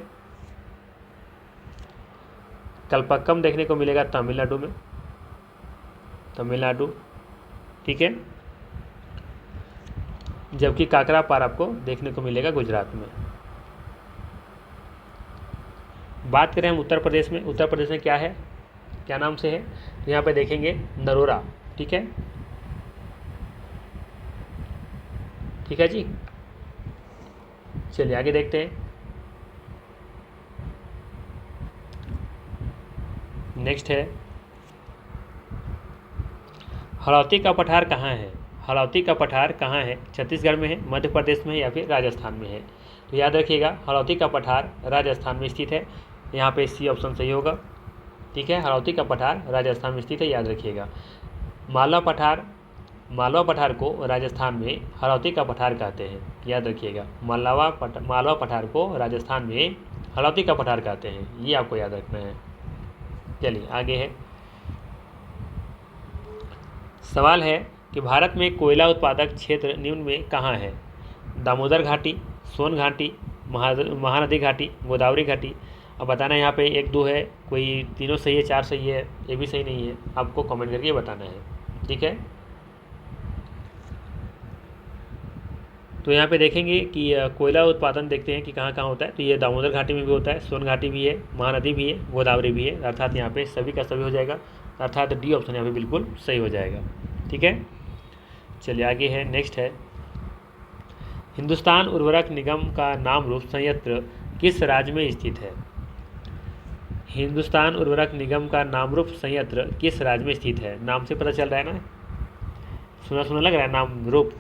कल्पक्कम देखने को मिलेगा तमिलनाडु में, तमिलनाडु। ठीक है, जबकि काकरापार आपको देखने को मिलेगा गुजरात में। बात करें हम उत्तर प्रदेश में, उत्तर प्रदेश में क्या है, क्या नाम से है? तो यहाँ पे देखेंगे नरोरा। ठीक है, ठीक है जी। चलिए आगे देखते हैं, नेक्स्ट है, हड़ौती का पठार कहाँ है? हड़ौती का पठार कहाँ है? छत्तीसगढ़ में है, मध्य प्रदेश में है, या फिर राजस्थान में है? तो याद रखिएगा, हड़ौती का पठार राजस्थान में स्थित है। यहाँ पे सी ऑप्शन सही होगा। ठीक है, हड़ौती का पठार राजस्थान में स्थित है, याद रखिएगा। मालवा पठार को राजस्थान में हड़ौती का पठार कहते हैं, याद रखिएगा। मालवा पठार को राजस्थान में हड़ौती का पठार कहते हैं, ये आपको याद रखना है। चलिए आगे है, सवाल है कि भारत में कोयला उत्पादक क्षेत्र निम्न में कहाँ है? दामोदर घाटी, सोन घाटी, महानदी घाटी, गोदावरी घाटी, अब बताना है यहाँ पे 1 2 है, कोई तीनों सही है, 4 सही है, ये भी सही नहीं है, आपको कमेंट करके बताना है। ठीक है, तो यहाँ पे देखेंगे कि कोयला उत्पादन देखते हैं कि कहाँ कहाँ होता है। तो ये दामोदर घाटी में भी होता है, सोन घाटी भी है, महानदी भी है, गोदावरी भी है, अर्थात यहाँ पे सभी का सभी हो जाएगा, अर्थात डी ऑप्शन यहाँ पे बिल्कुल सही हो जाएगा। ठीक है, चलिए आगे है, नेक्स्ट है, हिंदुस्तान उर्वरक निगम का नाम रूप संयंत्र किस राज्य में स्थित है? हिंदुस्तान उर्वरक निगम का नाम रूप संयंत्र किस राज्य में स्थित है? नाम से पता चल रहा है ना, सुना सुना लग रहा है, नाम रूप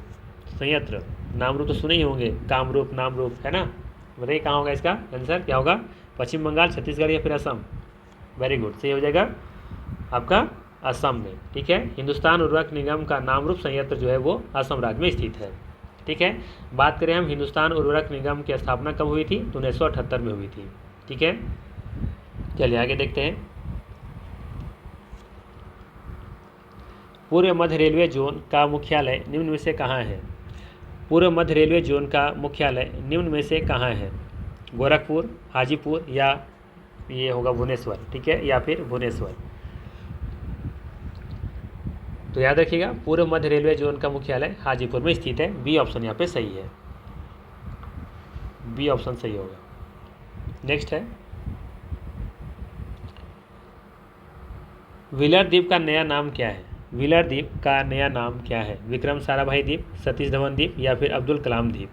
संयंत्र, नाम रूप तो सुने ही होंगे, काम रूप नाम रूप, है ना। बताइए कहाँ होगा इसका आंसर, क्या होगा? पश्चिम बंगाल, छत्तीसगढ़ या फिर असम? वेरी गुड, सही हो जाएगा आपका असम में। ठीक है, हिंदुस्तान उर्वरक निगम का नाम रूप संयंत्र जो है वो असम राज्य में स्थित है। ठीक है, बात करें हम हिंदुस्तान उर्वरक निगम की स्थापना कब हुई थी? तो 1978 में हुई थी। ठीक है, चलिए आगे देखते हैं, पूर्व मध्य रेलवे जोन का मुख्यालय निम्न में से कहाँ है? पूर्व मध्य रेलवे जोन का मुख्यालय निम्न में से कहाँ है? गोरखपुर, हाजीपुर या ये होगा भुवनेश्वर। ठीक है, या फिर भुवनेश्वर। तो याद रखिएगा, पूर्व मध्य रेलवे जोन का मुख्यालय हाजीपुर में स्थित है। बी ऑप्शन यहाँ पे सही है, बी ऑप्शन सही होगा। नेक्स्ट है, व्हीलर द्वीप का नया नाम क्या है? व्हीलर द्वीप का नया नाम क्या है? विक्रम साराभाई द्वीप, सतीश धवन द्वीप या फिर अब्दुल कलाम द्वीप?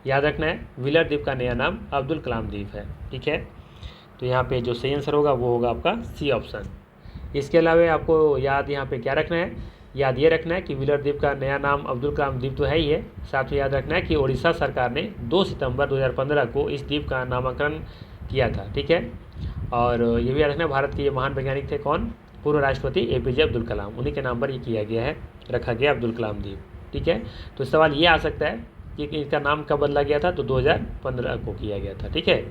याद रखना है, व्हीलर द्वीप का नया नाम अब्दुल कलाम द्वीप है। ठीक है, तो यहाँ पे जो सही आंसर होगा वो होगा आपका सी ऑप्शन। इसके अलावा आपको याद यहाँ पे क्या रखना है? याद ये रखना है कि व्हीलर द्वीप का नया नाम अब्दुल कलाम द्वीप तो है ही है, साथ में याद रखना है कि उड़ीसा सरकार ने 2 सितंबर 2015 को इस द्वीप का नामकरण किया था। ठीक है, और ये भी याद रखना, भारत के ये महान वैज्ञानिक थे कौन? पूर्व राष्ट्रपति APJ अब्दुल कलाम, उन्हीं के नाम पर ये किया गया है, रखा गया अब्दुल कलाम द्वीप। ठीक है, तो सवाल ये आ सकता है कि इसका नाम कब बदला गया था? तो 2015 को किया गया था। ठीक है,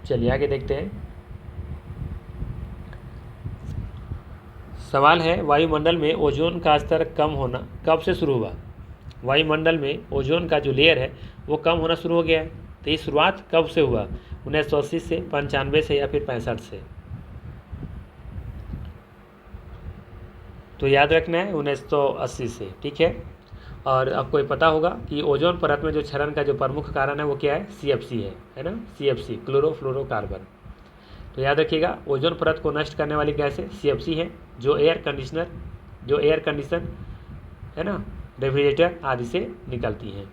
चलिए आगे देखते हैं, सवाल है, वायुमंडल में ओजोन का स्तर कम होना कब से शुरू हुआ? वायुमंडल में ओजोन का जो लेयर है वो कम होना शुरू हो गया है, तो ये शुरुआत कब से हुआ? 1980 से, 95 से या फिर 65 से? तो याद रखना है 1980 से। ठीक है, और आपको ये पता होगा कि ओजोन परत में जो क्षरण का जो प्रमुख कारण है वो क्या है? CFC है ना, CFC, क्लोरोफ्लोरोकार्बन। तो याद रखिएगा, ओजोन परत को नष्ट करने वाली गैस है CFC है, जो एयर कंडीशन है ना, रेफ्रिजरेटर आदि से निकलती हैं।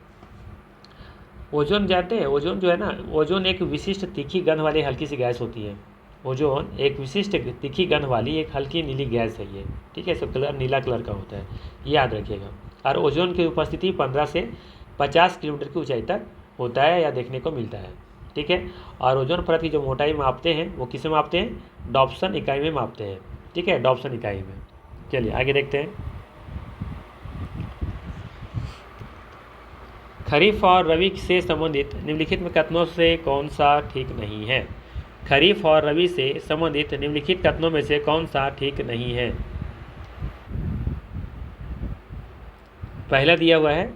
ओजोन जानते हैं, ओजोन जो है ना, ओजोन एक विशिष्ट तीखी गंध वाली हल्की सी गैस होती है। ओजोन एक विशिष्ट तीखी गंध वाली एक हल्की नीली गैस है ये। ठीक है, इसका कलर नीला कलर का होता है, ये याद रखिएगा। और ओजोन की उपस्थिति 15 से 50 किलोमीटर की ऊंचाई तक होता है या देखने को मिलता है। ठीक है, और ओजोन परत की जो मोटाई मापते हैं वो किसे मापते हैं? डॉप्सन इकाई में मापते हैं। ठीक है, डॉप्सन इकाई में। चलिए आगे देखते हैं, खरीफ और रबी से संबंधित निम्नलिखित में कथनों से कौन सा ठीक नहीं है? खरीफ और रबी से संबंधित निम्नलिखित कथनों में से कौन सा ठीक नहीं है? पहला दिया हुआ है,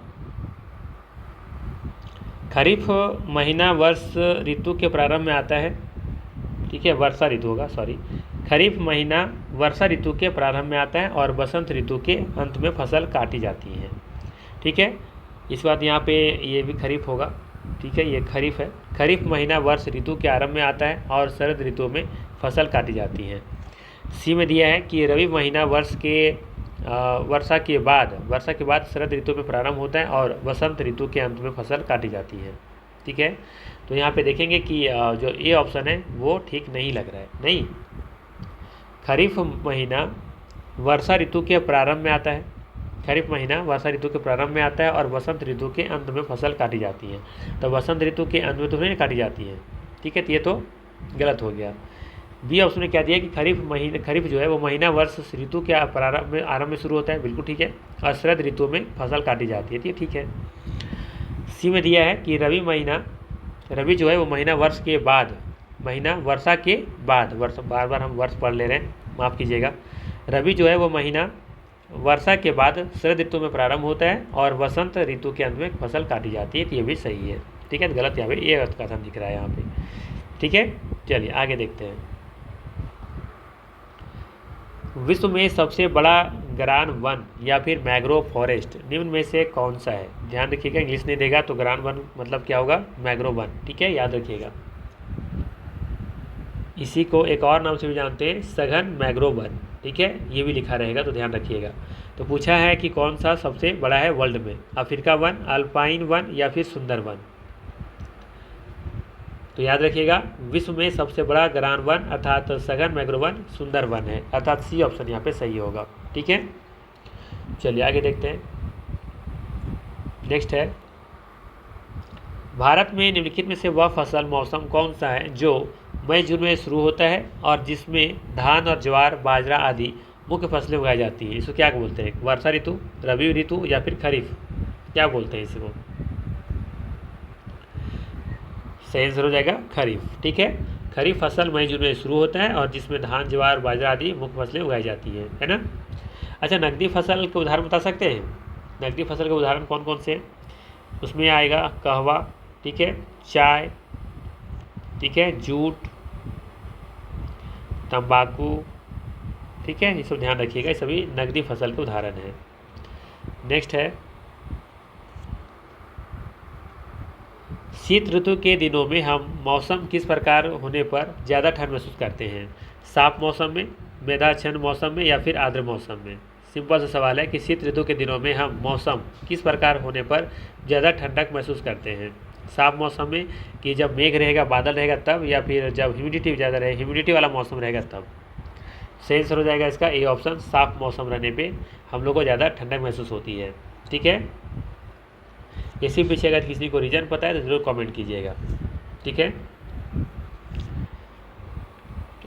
खरीफ महीना वर्ष ऋतु के प्रारंभ में आता है। ठीक है, वर्षा ऋतु होगा, सॉरी, खरीफ महीना वर्षा ऋतु के प्रारंभ में आता है और बसंत ऋतु के अंत में फसल काटी जाती है। ठीक है, इस बात यहाँ पे ये भी खरीफ होगा। ठीक है, ये खरीफ है, खरीफ महीना वर्ष ऋतु के आरंभ में आता है और शरद ऋतु में फसल काटी जाती है। सी में दिया है कि रबी महीना वर्षा के बाद शरद ऋतु में प्रारंभ होता है और बसंत ऋतु के अंत में फसल काटी जाती है। ठीक है, तो यहाँ पे देखेंगे कि जो ए ऑप्शन है वो ठीक नहीं लग रहा है। नहीं, खरीफ महीना वर्षा ऋतु के प्रारंभ में आता है, खरीफ महीना वर्षा ऋतु के प्रारंभ में आता है और बसंत ऋतु के अंत में फसल काटी जाती है। तो बसंत ऋतु के अंत में तो नहीं काटी जाती है। ठीक है, तो ये तो गलत हो गया। बी ऑप्शन में क्या दिया कि खरीफ जो है वो महीना वर्ष ऋतु के आरंभ में शुरू होता है, बिल्कुल ठीक है, और शरद ऋतु में फसल काटी जाती है, तो ये ठीक है। सी में दिया है कि रबी जो है वो महीना वर्ष के बाद, महीना वर्षा के बाद, बार बार हम वर्ष पढ़ ले रहे हैं, माफ़ कीजिएगा। रबी जो है वो महीना वर्षा के बाद शरद ऋतु में प्रारंभ होता है और वसंत ऋतु के अंत में फसल काटी जाती है, तो ये भी सही है। ठीक है, तो गलत यहाँ पे ये कथन दिख रहा है यहाँ पे। ठीक है, चलिए आगे देखते हैं। विश्व में सबसे बड़ा ग्रान वन या फिर मैंग्रोव फॉरेस्ट निम्न में से कौन सा है? ध्यान रखिएगा, इंग्लिश नहीं देगा तो ग्रान वन मतलब क्या होगा? Mangrove one. ठीक है, याद रखिएगा। इसी को एक और नाम से भी जानते हैं, सघन मैंग्रोव वन। ठीक है, ये भी लिखा रहेगा तो ध्यान रखिएगा। तो पूछा है कि कौन सा सबसे बड़ा है वर्ल्ड में? अफ्रीका वन, अल्पाइन वन या फिर सुंदर वन? तो याद रखिएगा, विश्व में सबसे बड़ा ग्रान वन अर्थात सघन मैंग्रोव वन सुंदर वन है, अर्थात सी ऑप्शन यहाँ पे सही होगा। ठीक है, चलिए आगे देखते हैं। नेक्स्ट है, भारत में निम्नलिखित में से वह फसल मौसम कौन सा है जो मई जून में शुरू होता है और जिसमें धान और ज्वार बाजरा आदि मुख्य फसलें उगाई जाती हैं? इसको क्या बोलते हैं? वर्षा ऋतु, रबी ऋतु या फिर खरीफ? क्या बोलते हैं इसको? सही आंसर हो जाएगा खरीफ। ठीक है, खरीफ फसल मई जून में शुरू होता है और जिसमें धान ज्वार बाजरा आदि मुख्य फसलें उगाई जाती है ना। अच्छा, नकदी फसल के उदाहरण बता सकते हैं? नकदी फसल के उदाहरण कौन कौन से? उसमें आएगा कहवा, ठीक है, चाय, ठीक है, जूट, तंबाकू। ठीक है, ये सब ध्यान रखिएगा, ये सभी नकदी फसल के उदाहरण है। नेक्स्ट है, शीत ऋतु के दिनों में हम मौसम किस प्रकार होने पर ज़्यादा ठंड महसूस करते हैं? साफ मौसम में, मेघाच्छन्न मौसम में या फिर आर्द्र मौसम में? सिंपल सा सवाल है कि शीत ऋतु के दिनों में हम मौसम किस प्रकार होने पर ज़्यादा ठंडक महसूस करते हैं? साफ मौसम में कि जब मेघ रहेगा, बादल रहेगा तब, या फिर जब ह्यूमिडिटी ज़्यादा रहे, ह्यूमिडिटी वाला मौसम रहेगा तब? सही आंसर हो जाएगा इसका ए ऑप्शन, साफ मौसम रहने पे हम लोग को ज़्यादा ठंडक महसूस होती है। ठीक है, इसी पीछे अगर किसी को रीजन पता है तो ज़रूर कमेंट कीजिएगा। ठीक है,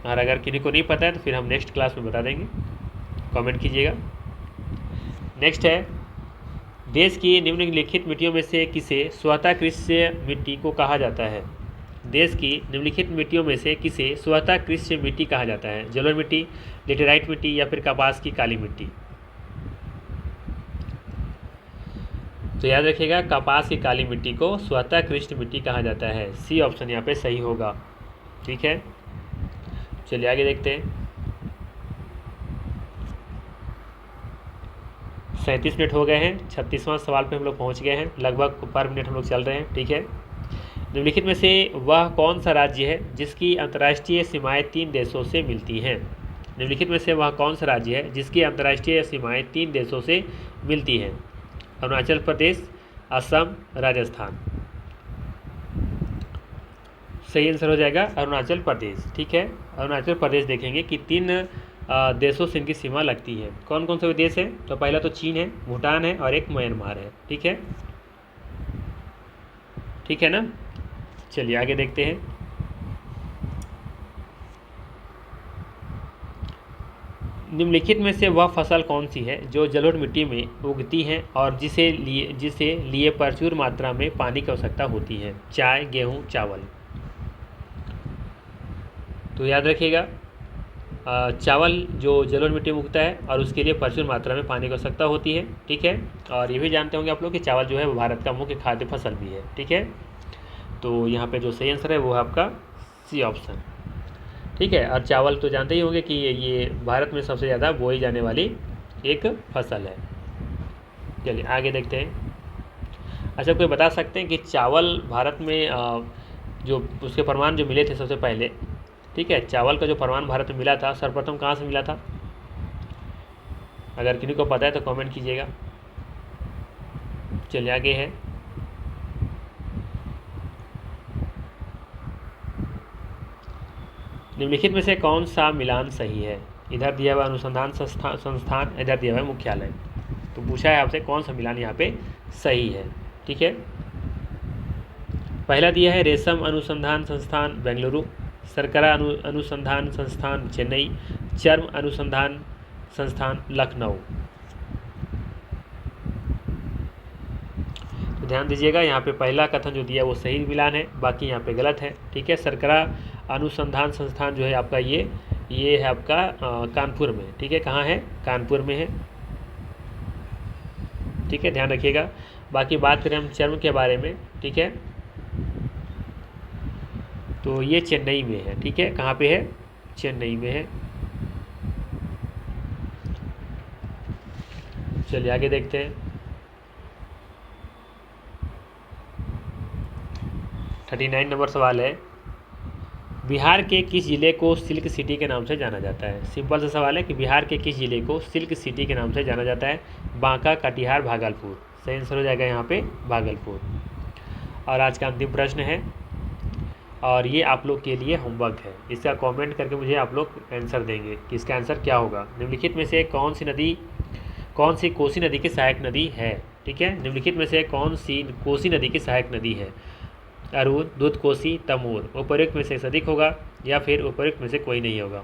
और अगर किसी को नहीं पता है तो फिर हम नेक्स्ट क्लास में बता देंगे, कमेंट कीजिएगा। नेक्स्ट है, देश की निम्नलिखित मिट्टियों में से किसे स्वतः कृषि मिट्टी को कहा जाता है? देश की निम्नलिखित मिट्टियों में से किसे स्वतः कृषि मिट्टी कहा जाता है? जलोढ़ मिट्टी, लेटेराइट मिट्टी या फिर कपास की काली मिट्टी? तो याद रखिएगा, कपास की काली मिट्टी को स्वतः कृषि मिट्टी कहा जाता है। सी ऑप्शन यहाँ पे सही होगा। ठीक है, चलिए आगे देखते हैं। 37 मिनट हो गए हैं, 36वां सवाल पे हम लोग पहुँच गए हैं, लगभग पर मिनट हम लोग चल रहे हैं। ठीक है, निम्नलिखित में से वह कौन सा राज्य है जिसकी अंतर्राष्ट्रीय सीमाएं 3 देशों से मिलती हैं? निम्नलिखित में से वह कौन सा राज्य है जिसकी अंतर्राष्ट्रीय सीमाएं 3 देशों से मिलती हैं? अरुणाचल प्रदेश, असम, राजस्थान? सही आंसर हो जाएगा अरुणाचल प्रदेश। ठीक है, अरुणाचल प्रदेश देखेंगे कि 3 देशों से इनकी सीमा लगती है। कौन कौन से देश है? तो पहला तो चीन है, भूटान है और एक म्यांमार है। ठीक है, ठीक है ना। चलिए आगे देखते हैं। निम्नलिखित में से वह फसल कौन सी है जो जलोढ़ मिट्टी में उगती है और जिसे लिए प्रचुर मात्रा में पानी की आवश्यकता होती है? चाय, गेहूं, चावल? तो याद रखिएगा, चावल जो जलोढ़ मिट्टी में उगता है और उसके लिए प्रचुर मात्रा में पानी की आवश्यकता होती है। ठीक है, और ये भी जानते होंगे आप लोग कि चावल जो है वो भारत का मुख्य खाद्य फसल भी है। ठीक है, तो यहाँ पे जो सही आंसर है वो है आपका सी ऑप्शन। ठीक है, और चावल तो जानते ही होंगे कि ये भारत में सबसे ज़्यादा बोई जाने वाली एक फसल है। चलिए आगे देखते हैं। अच्छा, कोई बता सकते हैं कि चावल भारत में जो उसके प्रमाण जो मिले थे सबसे पहले, ठीक है, चावल का जो प्रमाण भारत में मिला था सर्वप्रथम कहाँ से मिला था? अगर किसी को पता है तो कमेंट कीजिएगा। चलिए आगे है, निम्नलिखित में से कौन सा मिलान सही है? इधर दिया हुआ अनुसंधान संस्थान, इधर दिया हुआ मुख्यालय। तो पूछा है आपसे कौन सा मिलान यहाँ पे सही है। ठीक है, पहला दिया है रेशम अनुसंधान संस्थान बेंगलुरु, शर्करा अनुसंधान संस्थान चेन्नई, चर्म अनुसंधान संस्थान लखनऊ। तो ध्यान दीजिएगा, यहाँ पे पहला कथन जो दिया वो सही मिलान है, बाकी यहाँ पे गलत है। ठीक है, शर्करा अनुसंधान संस्थान जो है आपका ये है आपका कानपुर में। ठीक है, कहाँ है? कानपुर में है। ठीक है, ध्यान रखिएगा। बाकी बात करें हम चर्म के बारे में, ठीक है, तो ये चेन्नई में है, ठीक है, कहाँ पे है, चेन्नई में है। चलिए आगे देखते हैं। 39 नंबर सवाल है, बिहार के किस ज़िले को सिल्क सिटी के नाम से जाना जाता है। सिंपल सा सवाल है कि बिहार के किस ज़िले को सिल्क सिटी के नाम से जाना जाता है। बांका, कटिहार, भागलपुर। सही आंसर हो जाएगा यहाँ पे भागलपुर। और आज का अंतिम प्रश्न है, और ये आप लोग के लिए होमवर्क है, इसका कमेंट करके मुझे आप लोग आंसर देंगे कि इसका आंसर क्या होगा। निम्नलिखित में से कौन सी कोसी नदी की सहायक नदी है। ठीक है, निम्नलिखित में से कौन सी कोसी नदी की सहायक नदी है। अरुण, दूध कोसी, तमोर। उपर्युक्त में से अधिक होगा या फिर उपर्युक्त में से कोई नहीं होगा।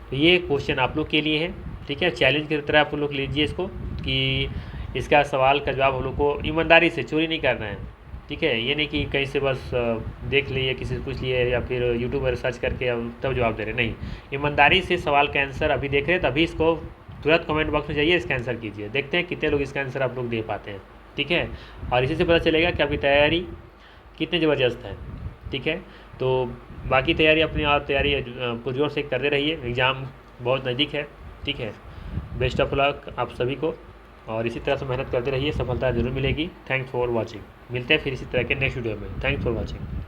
तो ये क्वेश्चन आप लोग के लिए है, ठीक है, चैलेंज की तरह आप लोग लीजिए इसको कि इसका सवाल का जवाब हम लोग को ईमानदारी से, चोरी नहीं करना है। ठीक है, ये नहीं कि कहीं से बस देख लिए, किसी से पूछ लिए या फिर यूट्यूब पर सर्च करके तब जवाब दे रहे, नहीं, ईमानदारी से सवाल का आंसर अभी देख रहे हैं तभी इसको तुरंत कमेंट बॉक्स में जाइए, इसका आंसर कीजिए। देखते हैं कितने लोग इसका आंसर आप लोग दे पाते हैं। ठीक है, और इसी से पता चलेगा कि आपकी तैयारी कितनी ज़बरदस्त है। ठीक है, तो बाकी तैयारी अपनी और तैयारी पुरजोर से करते रहिए, एग्ज़ाम बहुत नज़दीक है। ठीक है, बेस्ट ऑफ लक आप सभी को, और इसी तरह से मेहनत करते रहिए, सफलता जरूर मिलेगी। Thanks for watching. मिलते हैं फिर इसी तरह के नेक्स्ट वीडियो में। Thanks for watching.